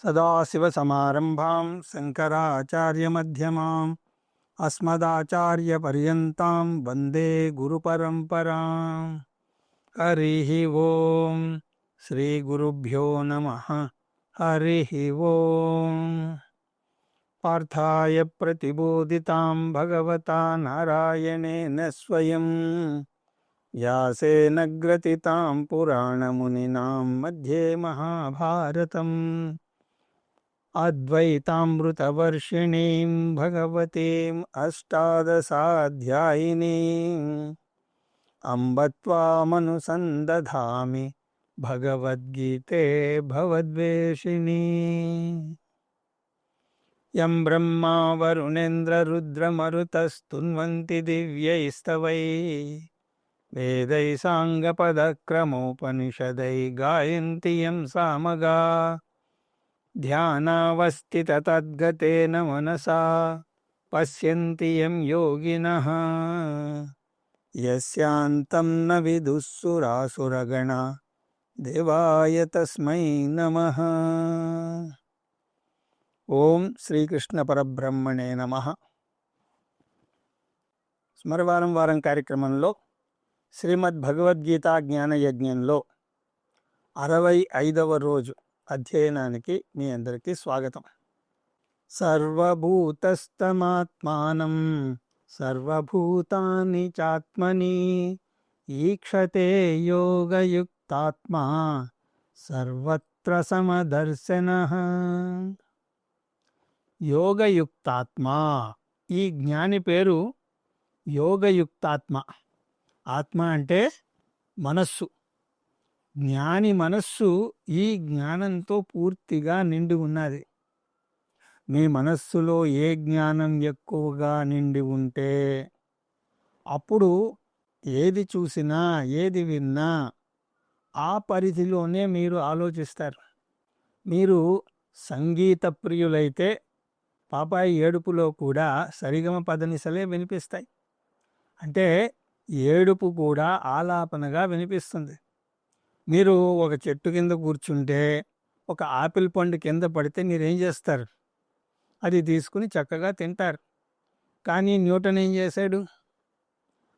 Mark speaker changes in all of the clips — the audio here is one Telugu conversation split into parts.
Speaker 1: సదాశివసమారంభాం శంకరాచార్యమధ్యమాం అస్మదాచార్యపర్యంతాం వందే గురుపరంపరాం. హరి ఓం. శ్రీ గురుభ్యో నమః. హరి ఓం. పార్థాయ ప్రతిబోధితాం భగవతా నారాయణేన స్వయం వ్యాసేన గ్రథితాం పురాణమునినాం మధ్యే మహాభారతం. అద్వైతామృతవర్షిణీం భగవతీం అష్టాదశాధ్యాయినీం అంబ త్వామనుసందధామి భగవద్గీతే భవద్వేషిణీ. యం బ్రహ్మా వరుణేంద్రరుద్రమరుతస్తున్వంతి దివ్యైస్తవైః వేదైః సాంగపదక్రమోపనిషదైః గాయంతి యం సామగాః. ధ్యానావస్థితతద్గతేన మనసా పశ్యంతి యం యోగినః యస్యాంతం న విదుః సురాసురగణా దేవాయ తస్మై నమః. ఓం శ్రీకృష్ణ పరబ్రహ్మణే నమః. స్మరవారం వారం కార్యక్రమంలో శ్రీమద్ భగవద్గీత జ్ఞానయజ్ఞంలో 65వ రోజు అధ్యయనానికి మీ అందరికీ స్వాగతం. సర్వభూతస్తమాత్మానం సర్వభూతాని చాత్మని ఈక్షతే యోగయుక్తాత్మా సర్వత్ర సమదర్శనః. యోగయుక్తాత్మ, ఈ జ్ఞాని పేరు యోగయుక్తాత్మ. ఆత్మ అంటే మనస్సు. జ్ఞాని మనస్సు ఈ జ్ఞానంతో పూర్తిగా నిండి ఉన్నది. మీ మనస్సులో ఏ జ్ఞానం ఎక్కువగా నిండి ఉంటే అప్పుడు ఏది చూసినా ఏది విన్నా ఆ పరిధిలోనే మీరు ఆలోచిస్తారు. మీరు సంగీత ప్రియులైతే పాపాయి ఏడుపులో కూడా సరిగమ పదనిసలే వినిపిస్తాయి. అంటే ఏడుపు కూడా ఆలాపనగా వినిపిస్తుంది. మీరు ఒక చెట్టు కింద కూర్చుంటే ఒక ఆపిల్ పండు కింద పడితే మీరేం చేస్తారు? అది తీసుకుని చక్కగా తింటారు. కానీ న్యూటన్ ఏం చేశాడు?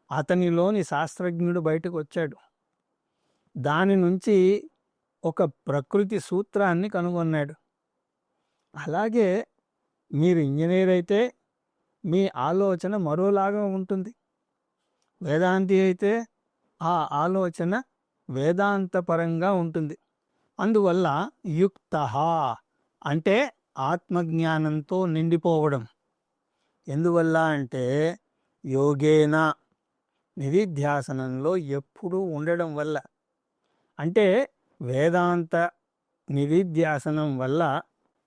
Speaker 1: అతనిలోని శాస్త్రజ్ఞుడు బయటకు వచ్చాడు. దాని నుంచి ఒక ప్రకృతి సూత్రాన్ని కనుగొన్నాడు. అలాగే మీరు ఇంజనీర్ అయితే మీ ఆలోచన మరోలాగా ఉంటుంది. వేదాంతి అయితే ఆ ఆలోచన వేదాంతపరంగా ఉంటుంది. అందువల్ల యుక్తః అంటే ఆత్మజ్ఞానంతో నిండిపోవడం. ఎందువల్ల అంటే యోగేన, నిధిధ్యాసనంలో ఎప్పుడూ ఉండడం వల్ల. అంటే వేదాంత నిధిధ్యాసనం వల్ల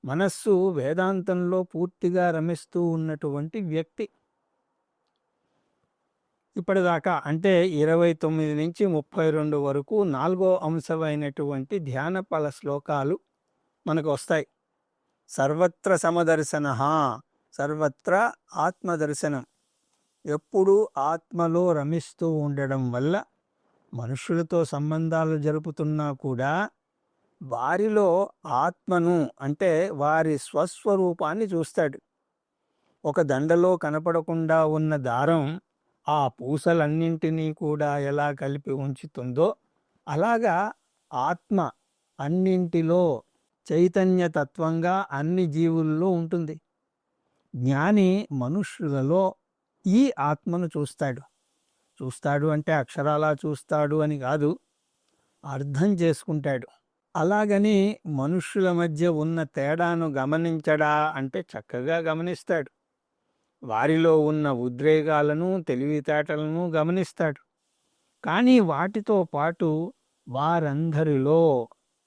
Speaker 1: మనస్సు వేదాంతంలో పూర్తిగా రమిస్తూ ఉన్నటువంటి వ్యక్తి. ఇప్పటిదాకా అంటే 29 నుంచి 32 వరకు 4వ అంశమైనటువంటి ధ్యాన ఫల శ్లోకాలు మనకు వస్తాయి. సర్వత్ర సమదర్శన, సర్వత్ర ఆత్మదర్శనం. ఎప్పుడూ ఆత్మలో రమిస్తూ ఉండడం వల్ల మనుషులతో సంబంధాలు జరుపుతున్నా కూడా వారిలో ఆత్మను అంటే వారి స్వస్వరూపాన్ని చూస్తాడు. ఒక దండలో కనపడకుండా ఉన్న దారం ఆ పూసలన్నింటినీ కూడా ఎలా కలిపి ఉంచుతుందో అలాగా ఆత్మ అన్నింటిలో చైతన్యతత్వంగా అన్ని జీవుల్లో ఉంటుంది. జ్ఞాని మనుష్యులలో ఈ ఆత్మను చూస్తాడు. చూస్తాడు అంటే అక్షరాలా చూస్తాడు అని కాదు, అర్థం చేసుకుంటాడు. అలాగని మనుష్యుల మధ్య ఉన్న తేడాను గమనించడా అంటే చక్కగా గమనిస్తాడు. వారిలో ఉన్న ఉద్రేగాలను తెలివితేటలను గమనిస్తాడు. కానీ వాటితో పాటు వారందరిలో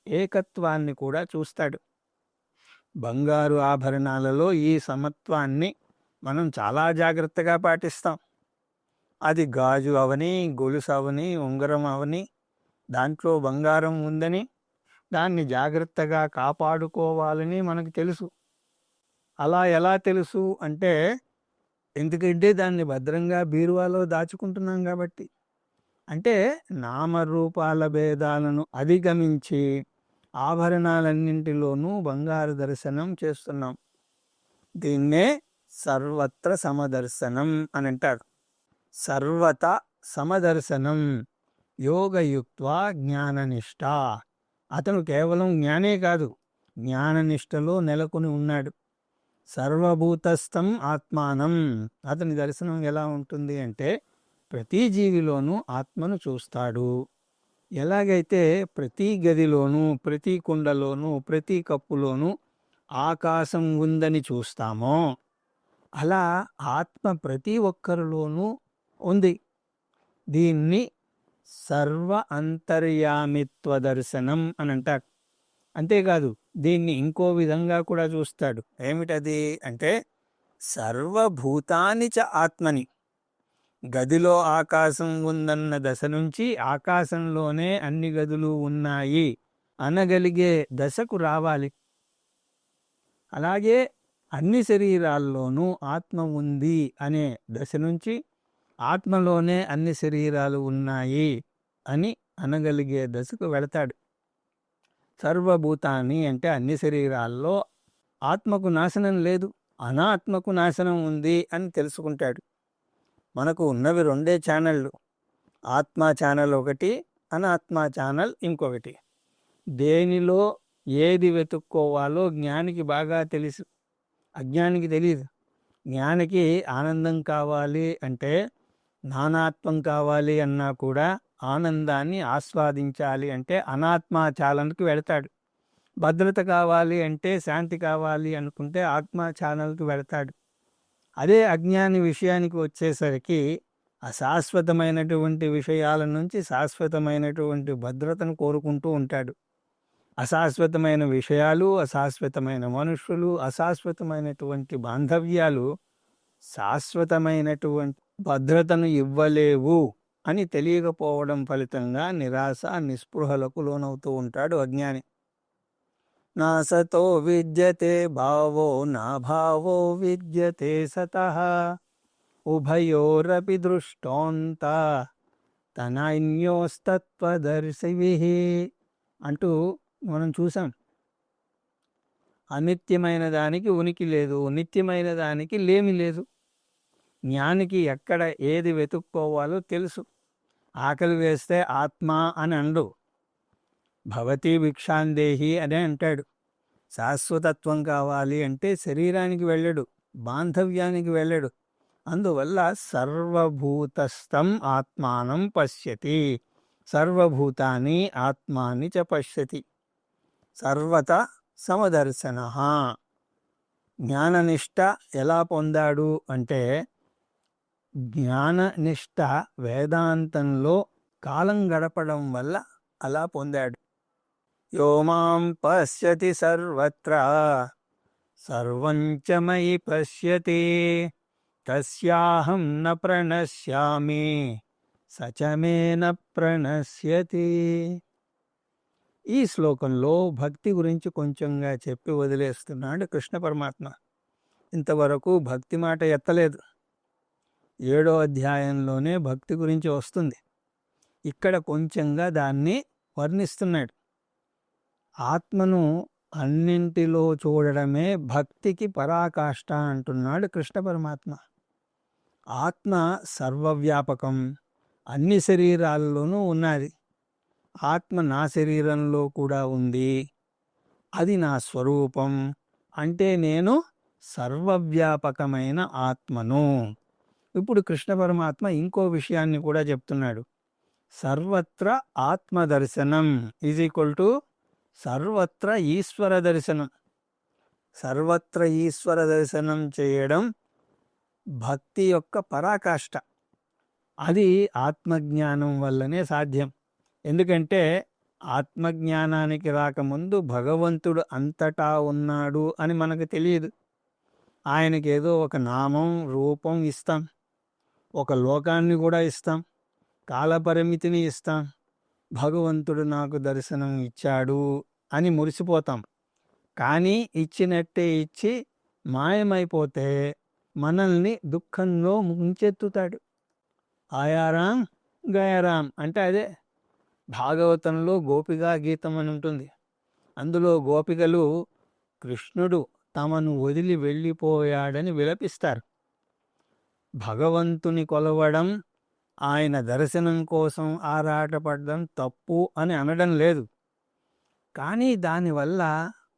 Speaker 1: ఏకత్వాన్ని కూడా చూస్తాడు. బంగారు ఆభరణాలలో ఈ సమత్వాన్ని మనం చాలా జాగ్రత్తగా పాటిస్తాం. అది గాజు అవని, గొలుసు అవని, ఉంగరం అవని, దాంట్లో బంగారం ఉందని దాన్ని జాగ్రత్తగా కాపాడుకోవాలని మనకు తెలుసు. అలా ఎలా తెలుసు అంటే ఎందుకంటే దాన్ని భద్రంగా బీరువాలో దాచుకుంటున్నాం కాబట్టి. అంటే నామరూపాల భేదాలను అధిగమించి ఆభరణాలన్నింటిలోనూ బంగారు దర్శనం చేస్తున్నాం. దీన్నే సర్వత్ర సమదర్శనం అని అంటారు. సర్వత సమదర్శనం యోగయుక్త్వా జ్ఞాననిష్ట. అతను కేవలం జ్ఞానే కాదు, జ్ఞాననిష్టలో నెలకొని ఉన్నాడు. సర్వభూతస్థం ఆత్మానం. అతని దర్శనం ఎలా ఉంటుంది అంటే ప్రతి జీవిలోనూ ఆత్మను చూస్తాడు. ఎలాగైతే ప్రతి గదిలోనూ, ప్రతి కుండలోనూ, ప్రతి కప్పులోనూ ఆకాశం ఉందని చూస్తామో అలా ఆత్మ ప్రతి ఒక్కరిలోనూ ఉంది. దీన్ని సర్వ అంతర్యామిత్వ దర్శనం అని అంటారు. అంతేకాదు, దీన్ని ఇంకో విధంగా కూడా చూస్తాడు. ఏమిటది అంటే సర్వభూతాని చ ఆత్మని. గదిలో ఆకాశం ఉందన్న దశ నుంచి ఆకాశంలోనే అన్ని గదులు ఉన్నాయి అనగలిగే దశకు రావాలి. అలాగే అన్ని శరీరాల్లోనూ ఆత్మ ఉంది అనే దశ నుంచి ఆత్మలోనే అన్ని శరీరాలు ఉన్నాయి అని అనగలిగే దశకు వెళతాడు. సర్వభూతాన్ని అంటే అన్ని శరీరాల్లో ఆత్మకు నాశనం లేదు, అనాత్మకు నాశనం ఉంది అని తెలుసుకుంటాడు. మనకు ఉన్నవి రెండే ఛానళ్ళు, ఆత్మ ఛానల్ ఒకటి, అనాత్మ ఛానల్ ఇంకొకటి. దేనిలో ఏది వెతుక్కోవాలో జ్ఞానికి బాగా తెలుసు, అజ్ఞానికి తెలియదు. జ్ఞానికి ఆనందం కావాలి అంటే, నానాత్మం కావాలి అన్నా కూడా ఆనందాన్ని ఆస్వాదించాలి అంటే అనాత్మ ఛానల్కి వెళతాడు. భద్రత కావాలి అంటే, శాంతి కావాలి అనుకుంటే ఆత్మ ఛానల్కి వెళతాడు. అదే అజ్ఞాని విషయానికి వచ్చేసరికి అశాశ్వతమైనటువంటి విషయాల నుంచి శాశ్వతమైనటువంటి భద్రతను కోరుకుంటూ ఉంటాడు. అశాశ్వతమైన విషయాలు, అశాశ్వతమైన మనుషులు, అశాశ్వతమైనటువంటి బాంధవ్యాలు శాశ్వతమైనటువంటి భద్రతను ఇవ్వలేవు అని తెలియకపోవడం ఫలితంగా నిరాశ, నిస్పృహలకు లోనవుతూ ఉంటాడు అజ్ఞాని. నా సతో విద్యతే భావో నా భావో విద్యతే సతః ఉభయోరపి దృష్టోంత తనన్యోస్తత్వదర్శివిః అంటూ మనం చూసాం. అనిత్యమైన దానికి ఉనికి లేదు, నిత్యమైన దానికి లేమి లేదు. జ్ఞానికి ఎక్కడ ఏది వెతుక్కోవాలో తెలుసు. ఆకలి వేస్తే ఆత్మ అని అండు, భవతి భిక్షాందేహి అనే అంటాడు. శాశ్వతత్వం కావాలి అంటే శరీరానికి వెళ్ళడు, బాంధవ్యానికి వెళ్ళడు. అందువల్ల సర్వభూతస్థం ఆత్మానం పశ్యతి, సర్వభూతాని ఆత్మాని చ పశ్యతి. సర్వత సమదర్శన. జ్ఞాననిష్ట ఎలా పొందాడు అంటే, జ్ఞాననిష్ట వేదాంతంలో కాలం గడపడం వల్ల అలా పొందాడు. యో మాం పశ్యతి సర్వత్ర సర్వం చ మయి పశ్యతి తస్యాహం న ప్రణశ్యామి సచ మే న ప్రణశ్యతి. ఈ శ్లోకంలో భక్తి గురించి కొంచెంగా చెప్పి వదిలేస్తున్నాడు కృష్ణ పరమాత్మ. ఇంతవరకు భక్తి మాట ఎత్తలేదు. 7వ అధ్యాయంలోనే భక్తి గురించి వస్తుంది. ఇక్కడ కొంచెంగా దాన్ని వర్ణిస్తున్నాడు. ఆత్మను అన్నింటిలో చూడడమే భక్తికి పరాకాష్ఠ అంటున్నాడు కృష్ణ పరమాత్మ. ఆత్మ సర్వవ్యాపకం, అన్ని శరీరాల్లోనూ ఉన్నది. ఆత్మ నా శరీరంలో కూడా ఉంది, అది నా స్వరూపం. అంటే నేను సర్వవ్యాపకమైన ఆత్మను. ఇప్పుడు కృష్ణ పరమాత్మ ఇంకో విషయాన్ని కూడా చెప్తున్నాడు. సర్వత్ర ఆత్మదర్శనం ఈజ్ ఈక్వల్ టు సర్వత్ర ఈశ్వర దర్శనం. సర్వత్ర ఈశ్వర దర్శనం చేయడం భక్తి యొక్క పరాకాష్ఠ. అది ఆత్మజ్ఞానం వల్లనే సాధ్యం. ఎందుకంటే ఆత్మజ్ఞానానికి రాకముందు భగవంతుడు అంతటా ఉన్నాడు అని మనకు తెలియదు. ఆయనకి ఏదో ఒక నామం, రూపం ఇస్తాం, ఒక లోకాన్ని కూడా ఇస్తాం, కాలపరిమితిని ఇస్తాం. భగవంతుడు నాకు దర్శనం ఇచ్చాడు అని మురిసిపోతాం. కానీ ఇచ్చినట్టే ఇచ్చి మాయమైపోతే మనల్ని దుఃఖంలో ముంచెత్తుతాడు. ఆయారాం గయారాం అంటే అదే. భాగవతంలో గోపిగా గీతం అని ఉంటుంది. అందులో గోపికలు కృష్ణుడు తమను వదిలి వెళ్ళిపోయాడని విలపిస్తారు. భగవంతుని కొలవడం, ఆయన దర్శనం కోసం ఆరాటపడడం తప్పు అని అనడం లేదు. కానీ దానివల్ల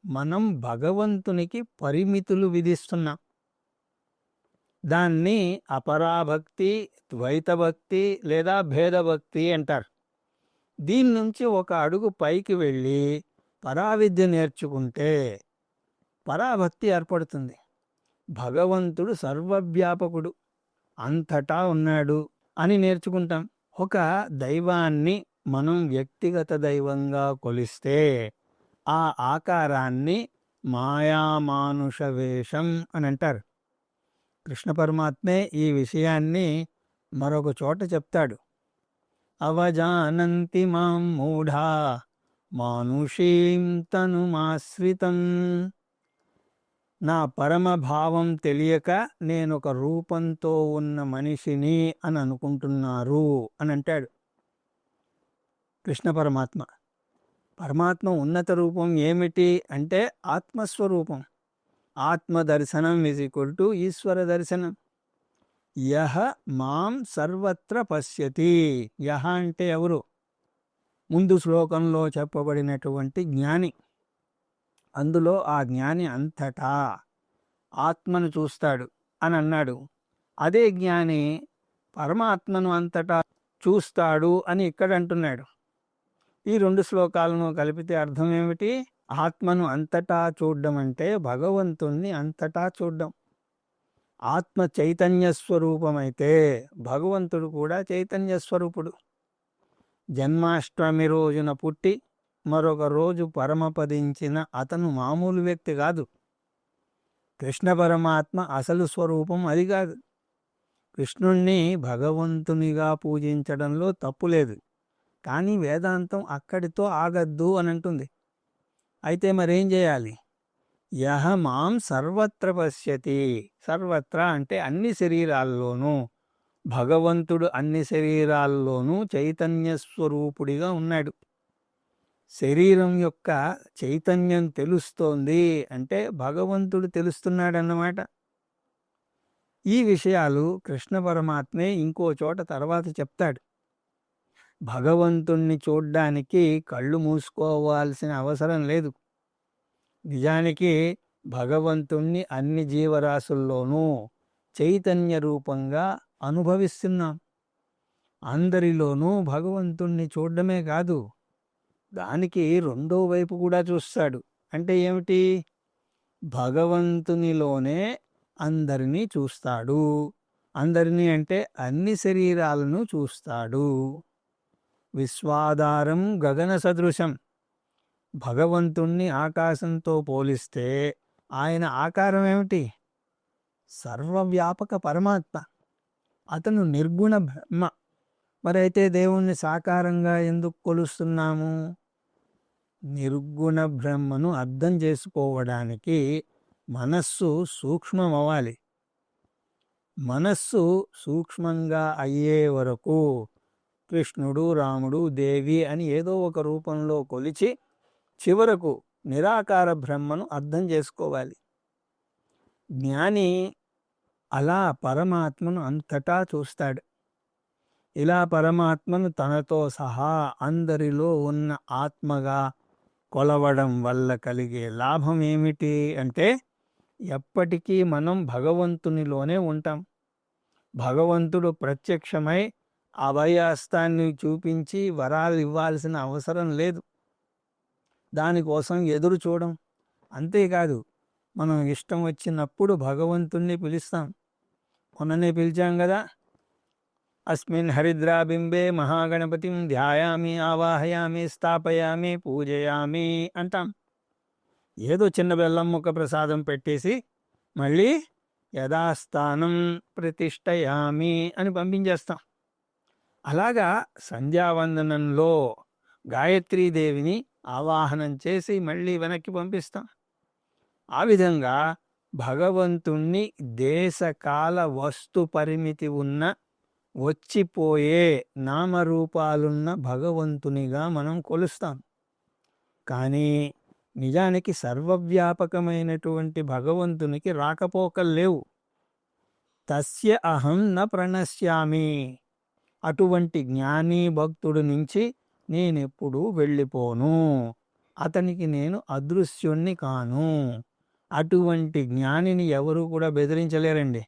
Speaker 1: మనం భగవంతునికి పరిమితులు విధిస్తున్నాం. దాన్ని అపరాభక్తి, ద్వైతభక్తి లేదా భేదభక్తి అంటారు. దీని నుంచి ఒక అడుగు పైకి వెళ్ళి పరావిద్య నేర్చుకుంటే పరాభక్తి ఏర్పడుతుంది. భగవంతుడు సర్వవ్యాపకుడు, అంతటా ఉన్నాడు అని నేర్చుకుంటాం. ఒక దైవాన్ని మనం వ్యక్తిగత దైవంగా కొలిస్తే ఆ ఆకారాన్ని మాయామానుష వేషం అని అంటారు. కృష్ణ పరమాత్మే ఈ విషయాన్ని మరొక చోట చెప్తాడు. అవజానంతి మాం మూఢా మానుషీం తనుమాశ్రితం. నా పరమభావం తెలియక నేనొక రూపంతో ఉన్న మనిషిని అని అనుకుంటున్నారు అని అంటాడు కృష్ణ పరమాత్మ. పరమాత్మ ఉన్నత రూపం ఏమిటి అంటే ఆత్మస్వరూపం. ఆత్మదర్శనం = ఈశ్వర దర్శనం. యహ మాం సర్వత్ర పశ్యతి. యహ అంటే ఎవరు? ముందు శ్లోకంలో చెప్పబడినటువంటి జ్ఞాని. అందులో ఆ జ్ఞాని అంతటా ఆత్మను చూస్తాడు అని అన్నాడు. అదే జ్ఞాని పరమాత్మను అంతటా చూస్తాడు అని ఇక్కడ అంటున్నాడు. ఈ రెండు శ్లోకాలను కలిపితే అర్థం ఏమిటి? ఆత్మను అంతటా చూడడం అంటే భగవంతుణ్ణి అంతటా చూడడం. ఆత్మ చైతన్య స్వరూపమైతే భగవంతుడు కూడా చైతన్య స్వరూపుడు. జన్మాష్టమి రోజున పుట్టి మరొక రోజు పరమపదించిన అతను మామూలు వ్యక్తి కాదు. కృష్ణ పరమాత్మ అసలు స్వరూపం అది కాదు. కృష్ణుణ్ణి భగవంతునిగా పూజించడంలో తప్పు లేదు. కానీ వేదాంతం అక్కడితో ఆగద్దు అని అంటుంది. అయితే మరేం చేయాలి? యహ మాం సర్వత్ర పశ్యతి. సర్వత్ర అంటే అన్ని శరీరాల్లోనూ. భగవంతుడు అన్ని శరీరాల్లోనూ చైతన్య స్వరూపుడిగా ఉన్నాడు. శరీరం యొక్క చైతన్యం తెలుస్తోంది అంటే భగవంతుడు తెలుస్తున్నాడన్నమాట. ఈ విషయాలు కృష్ణ పరమాత్మే ఇంకో చోట తర్వాత చెప్తాడు. భగవంతుణ్ణి చూడ్డానికి కళ్ళు మూసుకోవాల్సిన అవసరం లేదు. నిజానికి భగవంతుణ్ణి అన్ని జీవరాశుల్లోనూ చైతన్య రూపంగా అనుభవిస్తున్నాం. అందరిలోనూ భగవంతుణ్ణి చూడడమే కాదు, దానికి రెండో వైపు కూడా చూస్తాడు. అంటే ఏమిటి? భగవంతునిలోనే అందరినీ చూస్తాడు. అందరినీ అంటే అన్ని శరీరాలను చూస్తాడు. విశ్వాధారం గగన సదృశం. భగవంతుణ్ణి ఆకాశంతో పోలిస్తే ఆయన ఆకారం ఏమిటి? సర్వవ్యాపక పరమాత్మ. అతను నిర్గుణ బ్రహ్మ. మరైతే దేవుణ్ణి సాకారంగా ఎందుకు కొలుస్తున్నాము? నిర్గుణ బ్రహ్మను అర్థం చేసుకోవడానికి మనస్సు సూక్ష్మం అవ్వాలి. మనస్సు సూక్ష్మంగా అయ్యే వరకు కృష్ణుడు, రాముడు, దేవి అని ఏదో ఒక రూపంలో కొలిచి చివరకు నిరాకార బ్రహ్మను అర్థం చేసుకోవాలి. జ్ఞాని అలా పరమాత్మను అంతటా చూస్తాడు. ఇలా పరమాత్మను తనతో సహా అందరిలో ఉన్న ఆత్మగా కొలవడం వల్ల కలిగే లాభం ఏమిటి అంటే ఎప్పటికీ మనం భగవంతునిలోనే ఉంటాం. భగవంతుడు ప్రత్యక్షమై అభయహస్తాన్ని చూపించి వరాలు ఇవ్వాల్సిన అవసరం లేదు. దానికోసం ఎదురు చూడం. అంతేకాదు, మనం ఇష్టం వచ్చినప్పుడు భగవంతుణ్ణి పిలుస్తాం. మొన్ననే పిలిచాం కదా, అస్మిన్ హరిద్రాబింబే మహాగణపతిం ధ్యాయామి ఆవాహయామి స్థాపయామి పూజయామి అంటాం. ఏదో చిన్న బెల్లం ముక్క ప్రసాదం పెట్టేసి మళ్ళీ యథాస్థానం ప్రతిష్టయామి అని పంపించేస్తాం. అలాగా సంధ్యావందనంలో గాయత్రీదేవిని ఆవాహనం చేసి మళ్ళీ వెనక్కి పంపిస్తాం. ఆ విధంగా భగవంతుణ్ణి దేశకాల వస్తు పరిమితి ఉన్న వచ్చిపోయే నామరూపాలున్న భగవంతునిగా మనం కొలుస్తాం. కానీ నిజానికి సర్వవ్యాపకమైనటువంటి భగవంతునికి రాకపోకలు లేవు. తస్య అహం న ప్రణశ్యామి. అటువంటి జ్ఞాని భక్తుడి నుంచి నేనెప్పుడూ వెళ్ళిపోను. అతనికి నేను అదృశ్యుణ్ణి కాను. అటువంటి జ్ఞానిని ఎవరు కూడా బెదిరించలేరండి.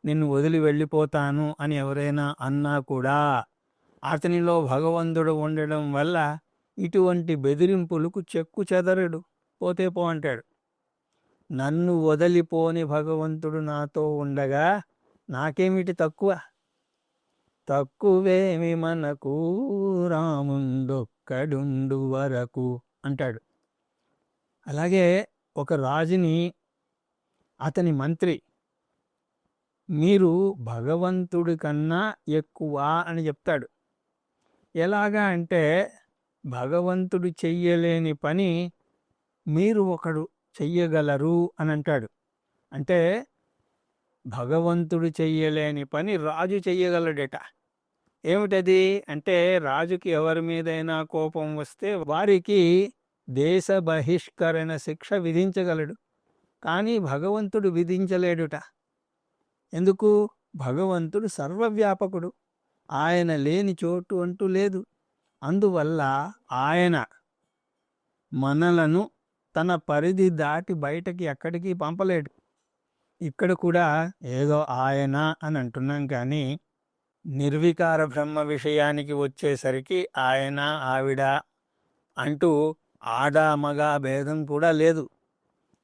Speaker 1: నిన్ను వదిలి వెళ్ళిపోతాను అని ఎవరైనా అన్నా కూడా అతనిలో భగవంతుడు ఉండడం వల్ల ఇటువంటి బెదిరింపులకు చెక్కు చెదరడు. పోతే పో అంటాడు. నన్ను వదిలిపోని భగవంతుడు నాతో ఉండగా నాకేమిటి తక్కువ? తక్కువేమి మనకు రాముండొక్కడుండు వరకు అంటాడు. అలాగే ఒక రాజుని అతని మంత్రి, మీరు భగవంతుడి కన్నా ఎక్కువ అని చెప్తాడు. ఎలాగా అంటే, భగవంతుడు చెయ్యలేని పని మీరు ఒకడు చెయ్యగలరు అని అంటాడు. అంటే భగవంతుడు చెయ్యలేని పని రాజు చెయ్యగలడట. ఏమిటది అంటే, రాజుకి ఎవరి మీదైనా కోపం వస్తే వారికి దేశ బహిష్కరణ శిక్ష విధించగలడు. కానీ భగవంతుడు విధించలేడుట. ఎందుకు? భగవంతుడు సర్వవ్యాపకుడు. ఆయన లేని చోటు అంటూ లేదు. అందువల్ల ఆయన మనలను తన పరిధి దాటి బయటకి ఎక్కడికి పంపలేడు. ఇక్కడ కూడా ఏదో ఆయన అని అంటున్నాం, కానీ నిర్వికార బ్రహ్మ విషయానికి వచ్చేసరికి ఆయన ఆవిడ అంటూ ఆడ మగ భేదం కూడా లేదు.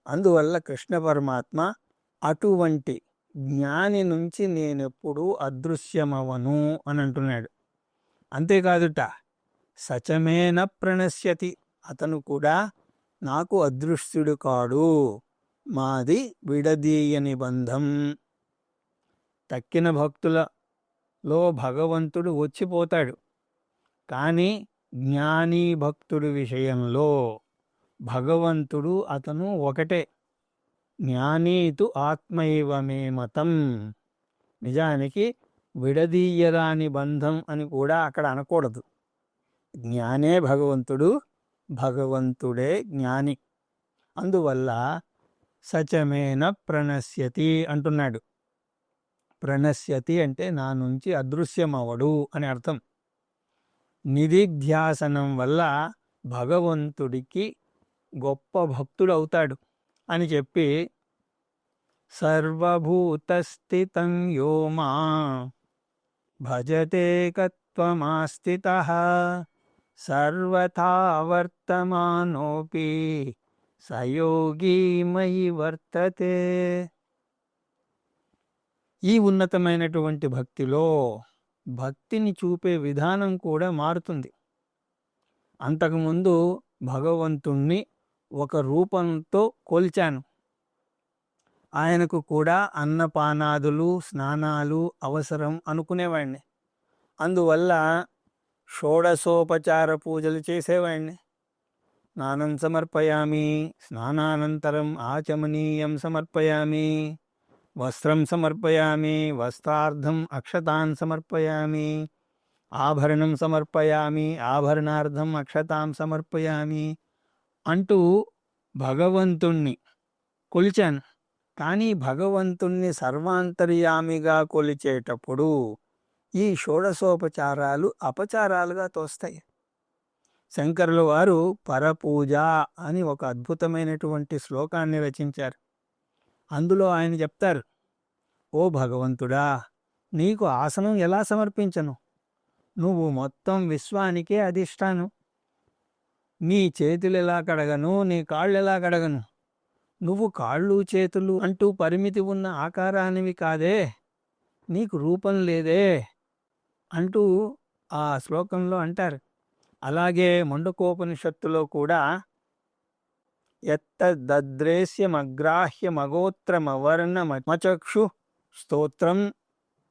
Speaker 1: అందువల్ల కృష్ణ పరమాత్మ అటువంటి జ్ఞాని నుంచి నేనెప్పుడూ అదృశ్యమవను అని అంటున్నాడు. అంతేకాదుట, సచమేన ప్రణశ్యతి, అతను కూడా నాకు అదృశ్యుడు కాడు. మాది విడదీయని బంధం. తక్కిన భక్తులలో భగవంతుడు వచ్చిపోతాడు, కానీ జ్ఞాని భక్తుడి విషయంలో భగవంతుడు అతను ఒకటే. జ్ఞానీతు ఆత్మైవ మే మతం. నిజానికి విడదీయరాని బంధం అని కూడా అక్కడ అనకూడదు. జ్ఞానే భగవంతుడు, భగవంతుడే జ్ఞాని. అందువల్ల సచమేన ప్రణశ్యతి అంటున్నాడు. ప్రణశ్యతి అంటే నా నుంచి అదృశ్యమవడు అని అర్థం. నిధిధ్యాసనం వల్ల భగవంతుడికి గొప్ప భక్తుడవుతాడు అని చెప్పి, సర్వభూతస్థితం యో మా భజతే కత్వమాస్థితః సర్వథా వర్తమానోపి సయోగి మయి వర్తతే. ఈ ఉన్నతమైనటువంటి భక్తిలో భక్తిని చూపే విధానం కూడా మారుతుంది. అంతకుముందు భగవంతుణ్ణి ఒక రూపంతో కొలిచాను. ఆయనకు కూడా అన్నపానాదులు స్నానాలు అవసరం అనుకునేవాడిని. అందువల్ల షోడశోపచార పూజలు చేసేవాడిని. స్నానం సమర్పయామి, స్నానానంతరం ఆచమనీయం సమర్పయామి, వస్త్రం సమర్పయామి, వస్త్రార్థం అక్షతాన్ సమర్పయామి, ఆభరణం సమర్పయామి, ఆభరణార్థం అక్షతాం సమర్పయామి అంటూ భగవంతుణ్ణి కొలిచాను. కానీ భగవంతుణ్ణి సర్వాంతర్యామిగా కొలిచేటప్పుడు ఈ షోడశోపచారాలు అపచారాలుగా తోస్తాయి. శంకరుల వారు పరపూజ అని ఒక అద్భుతమైనటువంటి శ్లోకాన్ని రచించారు. అందులో ఆయన చెప్తారు, ఓ భగవంతుడా, నీకు ఆసనం ఎలా సమర్పించను? నువ్వు మొత్తం విశ్వానికే అధిష్టానం. నీ చేతులు ఎలా కడగను, నీ కాళ్ళు ఎలా కడగను? నువ్వు కాళ్ళు చేతులు అంటూ పరిమితి ఉన్న ఆకారానివి కాదే, నీకు రూపం లేదే అంటూ ఆ శ్లోకంలో అంటారు. అలాగే ముండకోపనిషత్తులో కూడా ఎత్తద్రేశ్యమగ్రాహ్యమగోత్రమవర్ణమచక్షు స్తోత్రం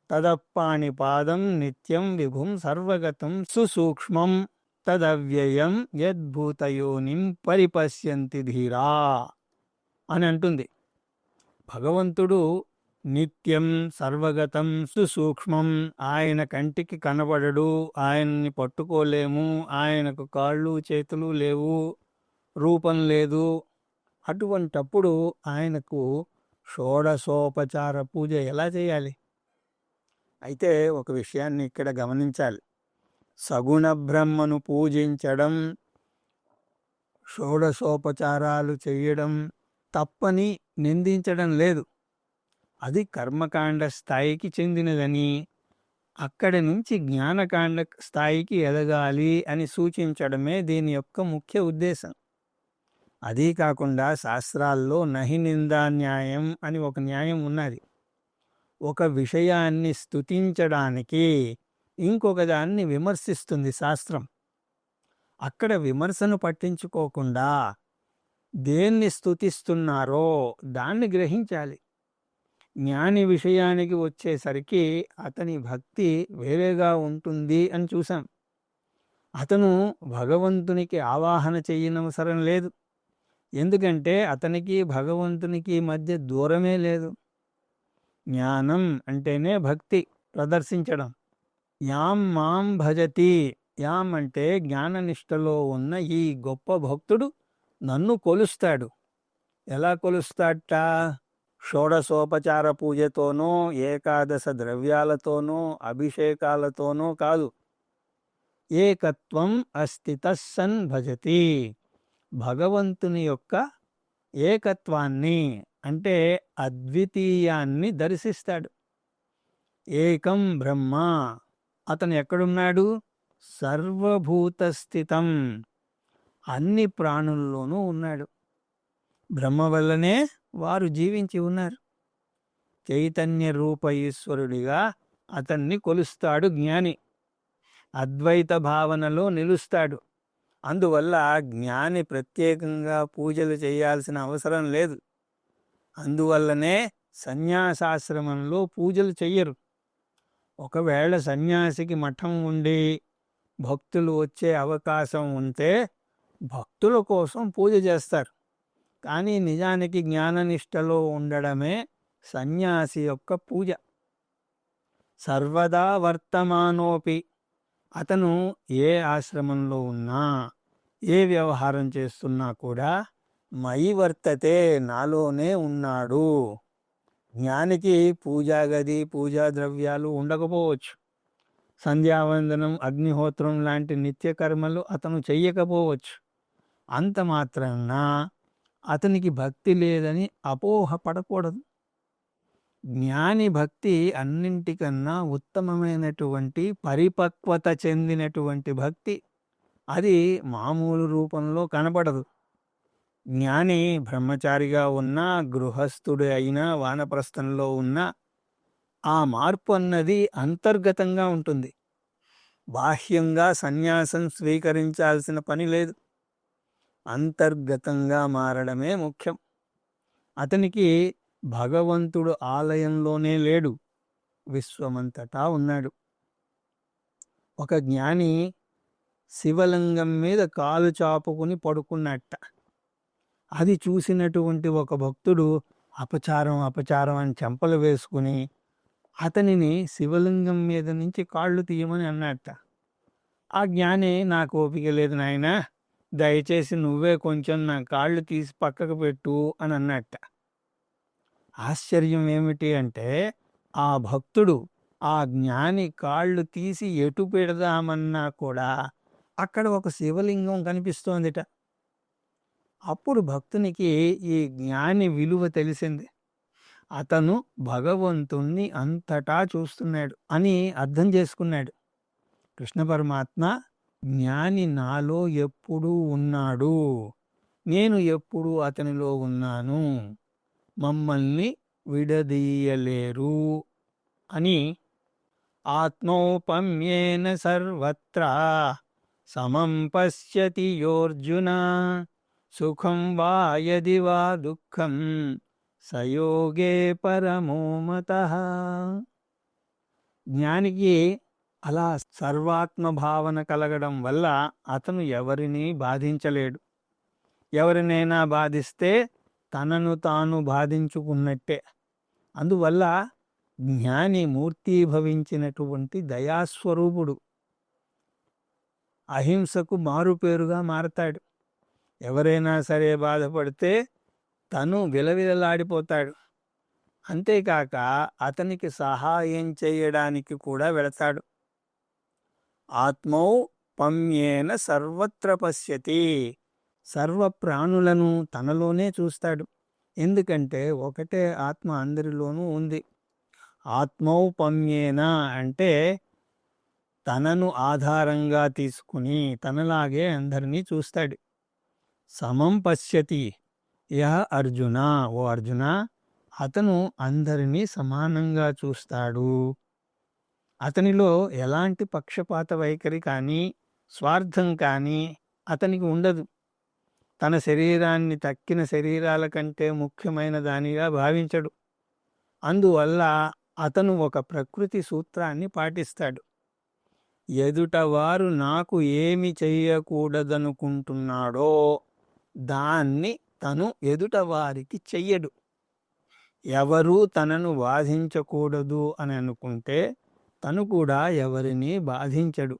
Speaker 1: తదప్పాణిపాదం నిత్యం విభుం సర్వగతం సుసూక్ష్మం తదవ్యయం యద్భూతయోనిం పరిపశ్యంతి ధీరా అని అంటుంది. భగవంతుడు నిత్యం సర్వగతం సుసూక్ష్మం. ఆయన కంటికి కనబడడు, ఆయన్ని పట్టుకోలేము, ఆయనకు కాళ్ళు చేతులు లేవు. రూపం లేదు. అటువంటప్పుడు ఆయనకు షోడశోపచార పూజ ఎలా చేయాలి? అయితే ఒక విషయాన్ని ఇక్కడ గమనించాలి. సగుణ బ్రహ్మను పూజించడం, షోడశోపచారాలు చేయడం తప్పని నిందించడం లేదు. అది కర్మకాండ స్థాయికి చెందినదని, అక్కడి నుంచి జ్ఞానకాండ స్థాయికి ఎదగాలి అని సూచించడమే దీని యొక్క ముఖ్య ఉద్దేశం. అదీ కాకుండా శాస్త్రాల్లో నహి నిందా న్యాయం అని ఒక న్యాయం ఉన్నది. ఒక విషయాన్ని స్తుతించడానికి ఇంకొక దాన్ని విమర్శిస్తుంది శాస్త్రం. అక్కడ విమర్శను పట్టించుకోకుండా దేన్ని స్తుతిస్తున్నారో దాన్ని గ్రహించాలి. జ్ఞాని విషయానికి వచ్చేసరికి అతని భక్తి వేరేగా ఉంటుంది అని చూసాం. అతను భగవంతునికి ఆవాహన చేయనవసరం లేదు. ఎందుకంటే అతనికి భగవంతునికి మధ్య దూరమే లేదు. జ్ఞానం అంటేనే భక్తి ప్రదర్శించడం. యాం మాం భజతి, యాం అంటే జ్ఞాననిష్టలో ఉన్న ఈ గొప్ప భక్తుడు నన్ను కొలుస్తాడు. ఎలా కొలుస్తాడట? షోడశోపచార పూజతోనో, ఏకాదశ ద్రవ్యాలతోనో, అభిషేకాలతోనో కాదు. ఏకత్వం అస్థితః సన్ భజతి, భగవంతుని యొక్క ఏకత్వాన్ని అంటే అద్వితీయాన్ని దర్శిస్తాడు. ఏకం బ్రహ్మ, అతను ఎక్కడున్నాడు? సర్వభూతస్థితం, అన్ని ప్రాణుల్లోనూ ఉన్నాడు. బ్రహ్మ వల్లనే వారు జీవించి ఉన్నారు. చైతన్య రూప ఈశ్వరుడిగా అతన్ని కొలుస్తాడు జ్ఞాని. అద్వైత భావనలో నిలుస్తాడు. అందువల్ల జ్ఞాని ప్రత్యేకంగా పూజలు చేయాల్సిన అవసరం లేదు. అందువల్లనే సన్యాసాశ్రమంలో పూజలు చెయ్యరు. ఒకవేళ సన్యాసికి మఠం ఉండి భక్తులు వచ్చే అవకాశం ఉంటే భక్తుల కోసం పూజ చేస్తారు. కానీ నిజానికి జ్ఞాననిష్టలో ఉండడమే సన్యాసి యొక్క పూజ. సర్వదా వర్తమానోపి, అతను ఏ ఆశ్రమంలో ఉన్నా, ఏ వ్యవహారం చేస్తున్నా కూడా మయి వర్తతే, నాలోనే ఉన్నాడు. జ్ఞానికి పూజా గది, పూజా ద్రవ్యాలు ఉండకపోవచ్చు. సంధ్యావందనం, అగ్నిహోత్రం లాంటి నిత్యకర్మలు అతను చెయ్యకపోవచ్చు. అంత మాత్రాన అతనికి భక్తి లేదని అపోహపడకూడదు. జ్ఞాని భక్తి అన్నింటికన్నా ఉత్తమమైనటువంటి పరిపక్వత చెందినటువంటి భక్తి. అది మామూలు రూపంలో కనపడదు. జ్ఞాని బ్రహ్మచారిగా ఉన్నా, గృహస్థుడు అయినా, వానప్రస్థంలో ఉన్నా ఆ మార్పు అన్నది అంతర్గతంగా ఉంటుంది. బాహ్యంగా సన్యాసం స్వీకరించాల్సిన పని లేదు. అంతర్గతంగా మారడమే ముఖ్యం. అతనికి భగవంతుడు ఆలయంలోనే లేడు, విశ్వమంతటా ఉన్నాడు. ఒక జ్ఞాని శివలింగం మీద కాలు చాపుకుని పడుకున్నట్ట. అది చూసినటువంటి ఒక భక్తుడు అపచారం అపచారం అని చెంపలు వేసుకుని అతనిని శివలింగం మీద నుంచి కాళ్ళు తీయమని అన్నట్ట. ఆ జ్ఞాని, నాకు ఓపిక లేదు నాయనా, దయచేసి నువ్వే కొంచెం నా కాళ్ళు తీసి పక్కకు పెట్టు అని అన్నట్ట. ఆశ్చర్యం ఏమిటి అంటే ఆ భక్తుడు ఆ జ్ఞాని కాళ్ళు తీసి ఎటు పెడదామన్నా కూడా అక్కడ ఒక శివలింగం కనిపిస్తోందిట. అప్పుడు భక్తునికి ఈ జ్ఞాని విలువ తెలిసింది. అతను భగవంతుణ్ణి అంతటా చూస్తున్నాడు అని అర్థం చేసుకున్నాడు. కృష్ణ పరమాత్మ జ్ఞాని నాలో ఎప్పుడూ ఉన్నాడు, నేను ఎప్పుడూ అతనిలో ఉన్నాను, మమ్మల్ని విడదీయలేరు అని ఆత్మౌపమ్యేన సర్వత్రా సమం పశ్యతి యోర్జున సుఖం వా యది వా దుఃఖం సయోగే పరమో మతః. జ్ఞానికి అలా సర్వాత్మ భావన కలగడం వల్ల అతను ఎవరిని బాధించలేడు. ఎవరినైనా బాధిస్తే తనను తాను బాధించుకున్నట్టే. అందువల్ల జ్ఞాని మూర్తీభవించినటువంటి దయాస్వరూపుడు. అహింసకు మారుపేరుగా మారతాడు. ఎవరైనా సరే బాధపడితే తను విలవిలలాడిపోతాడు. అంతేకాక అతనికి సహాయం చేయడానికి కూడా వెళతాడు. ఆత్మౌ పమ్యేన సర్వత్ర పశ్యతి. సర్వ ప్రాణులను తనలోనే చూస్తాడు. ఎందుకంటే ఒకటే ఆత్మ అందరిలోనూ ఉంది. ఆత్మౌపమ్యేన అంటే తనను ఆధారంగా తీసుకుని తనలాగే అందరినీ చూస్తాడు. సమం పశ్యతి యః అర్జున, ఓ అర్జున, అతను అందరినీ సమానంగా చూస్తాడు. అతనిలో ఎలాంటి పక్షపాత వైఖరి కానీ స్వార్థం కానీ అతనికి ఉండదు. తన శరీరాన్ని తక్కిన శరీరాల కంటే ముఖ్యమైన దానిగా భావించడు. అందువల్ల అతను ఒక ప్రకృతి సూత్రాన్ని పాటిస్తాడు. ఎదుటవారు నాకు ఏమి చెయ్యకూడదనుకుంటున్నాడో దాన్ని తను ఎదుటవారికి చెయ్యడు. ఎవరూ తనను బాధించకూడదు అని అనుకుంటే తను కూడా ఎవరిని బాధించడు.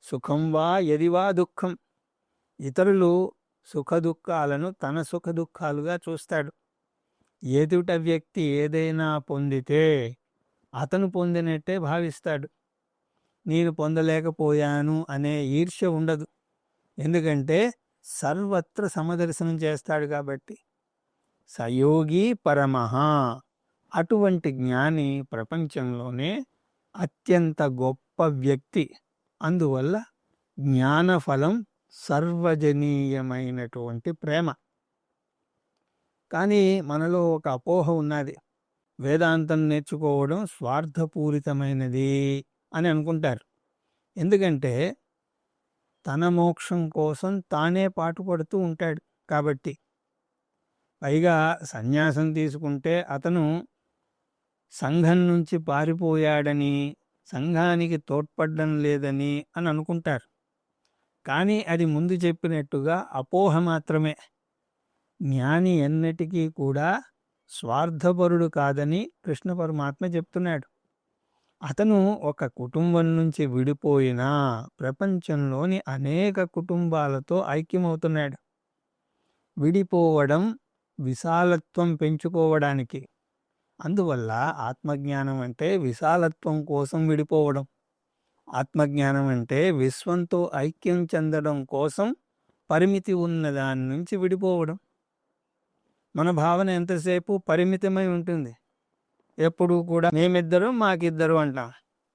Speaker 1: సుఖం వా యదివా దుఃఖం, ఇతరులు సుఖదుఖాలను తన సుఖదుఖాలుగా చూస్తాడు. ఎదుట వ్యక్తి ఏదైనా పొందితే అతను పొందినట్టే భావిస్తాడు. నేను పొందలేకపోయాను అనే ఈర్ష్య ఉండదు. ఎందుకంటే సర్వత్ర సమదర్శనం చేస్తాడు కాబట్టి. సయోగి పరమః, అటువంటి జ్ఞాని ప్రపంచంలోనే అత్యంత గొప్ప వ్యక్తి. అందువల్ల జ్ఞానఫలం సర్వజనీయమైనటువంటి ప్రేమ. కానీ మనలో ఒక అపోహ ఉన్నది. వేదాంతం నేర్చుకోవడం స్వార్థపూరితమైనది అని అనుకుంటారు. ఎందుకంటే తన మోక్షం కోసం తానే పాటుపడుతూ ఉంటాడు కాబట్టి. పైగా సన్యాసం తీసుకుంటే అతను సంఘం నుంచి పారిపోయాడని, సంఘానికి తోడ్పడడం లేదని అని అనుకుంటారు. కానీ అది ముందు చెప్పినట్టుగా అపోహ మాత్రమే. జ్ఞాని ఎన్నటికీ కూడా స్వార్థపరుడు కాదని కృష్ణ పరమాత్మ చెప్తున్నాడు. అతను ఒక కుటుంబం నుంచి విడిపోయినా ప్రపంచంలోని అనేక కుటుంబాలతో ఐక్యమవుతున్నాడు. విడిపోవడం విశాలత్వం పెంచుకోవడానికి. అందువల్ల ఆత్మజ్ఞానం అంటే విశాలత్వం కోసం విడిపోవడం. ఆత్మజ్ఞానం అంటే విశ్వంతో ఐక్యం చెందడం కోసం పరిమితి ఉన్న దాని నుంచి విడిపోవడం. మన భావన ఎంతసేపు పరిమితమై ఉంటుంది. ఎప్పుడూ కూడా మేమిద్దరం మాకిద్దరు అంటాం.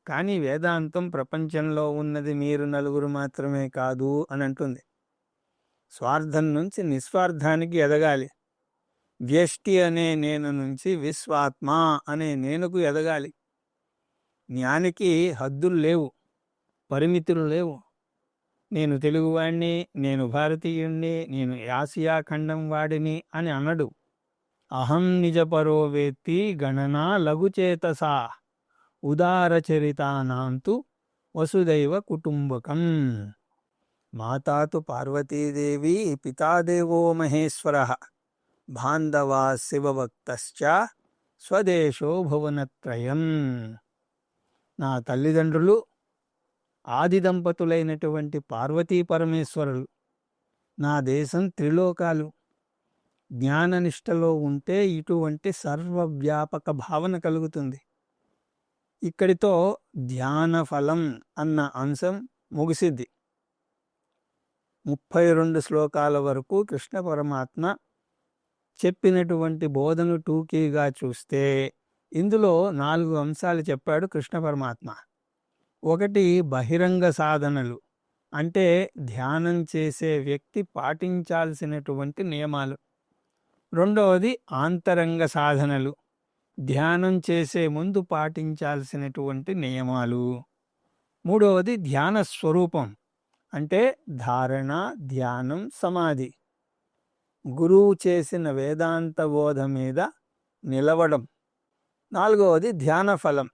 Speaker 1: కానీ వేదాంతం ప్రపంచంలో ఉన్నది మీరు నలుగురు మాత్రమే కాదు అని అంటుంది. స్వార్థం నుంచి నిస్వార్థానికి ఎదగాలి. వ్యష్టి అనే నేను నుంచి విశ్వాత్మ అనే నేనుకు ఎదగాలి. జ్ఞానికి హద్దులు లేవు, పరిమితులు లేవు. నేను తెలుగువాడిని, నేను భారతీయుణ్ణి, నేను ఆసియా ఖండం వాడిని అని అనడు. అహం నిజపరో వేత్తి గణనా లఘుచేతసా ఉదారచరితానాంతు వసుదైవ కుటుంబకం. మాతాతు పార్వతీదేవి, పితాదేవో మహేశ్వరః, బాంధవా శివభక్తశ్చ స్వదేశో భువనత్రయం. నా తల్లిదండ్రులు ఆది దంపతులైనటువంటి పార్వతీ పరమేశ్వరులు. నా దేశం త్రిలోకాలు. జ్ఞాననిష్టలో ఉంటే ఇటువంటి సర్వవ్యాపక భావన కలుగుతుంది. ఇక్కడితో ధ్యాన ఫలం అన్న అంశం ముగిసిద్ది. 32 శ్లోకాల వరకు కృష్ణ పరమాత్మ చెప్పినటువంటి బోధను టూకీగా చూస్తే ఇందులో 4 అంశాలు చెప్పాడు కృష్ణ పరమాత్మ. ఒకటి బహిరంగ సాధనలు, అంటే ధ్యానం చేసే వ్యక్తి పాటించాల్సినటువంటి నియమాలు. రెండవది ఆంతరంగ సాధనలు, ధ్యానం చేసే ముందు పాటించాల్సినటువంటి నియమాలు. మూడవది ధ్యాన స్వరూపం, అంటే ధారణ, ధ్యానం, సమాధి. గురువు చేసిన వేదాంత బోధ మీద నిలవడం. నాలుగవది ధ్యాన ఫలం,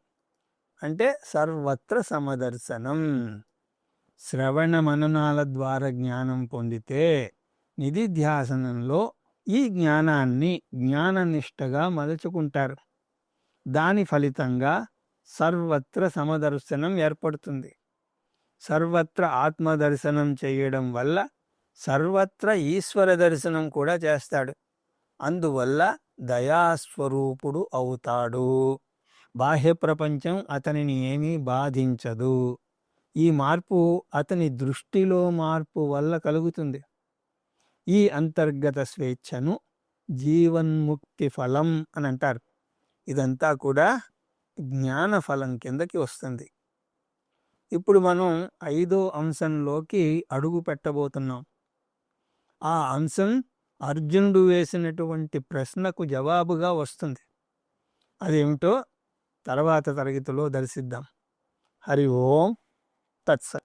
Speaker 1: అంటే సర్వత్ర సమదర్శనం. శ్రవణ మననాల ద్వారా జ్ఞానం పొందితే నిధిధ్యాసనంలో ఈ జ్ఞానాన్ని జ్ఞాననిష్టగా మలుచుకుంటారు. దాని ఫలితంగా సర్వత్ర సమదర్శనం ఏర్పడుతుంది. సర్వత్ర ఆత్మదర్శనం చేయడం వల్ల సర్వత్రా ఈశ్వర దర్శనం కూడా చేస్తాడు. అందువల్ల దయాస్వరూపుడు అవుతాడు. బాహ్య ప్రపంచం అతనిని ఏమీ బాధించదు. ఈ మార్పు అతని దృష్టిలో మార్పు వల్ల కలుగుతుంది. ఈ అంతర్గత స్వేచ్ఛను జీవన్ముక్తి ఫలం అని అంటారు. ఇదంతా కూడా జ్ఞాన ఫలం కిందకి వస్తుంది. ఇప్పుడు మనం 5వ అంశంలోకి అడుగు పెట్టబోతున్నాం. ఆ అంశం అర్జునుడు వేసినటువంటి ప్రశ్నకు జవాబుగా వస్తుంది. అదేమిటో తర్వాత తరగతిలో దర్శిద్దాం. హరి ఓం తత్సత్.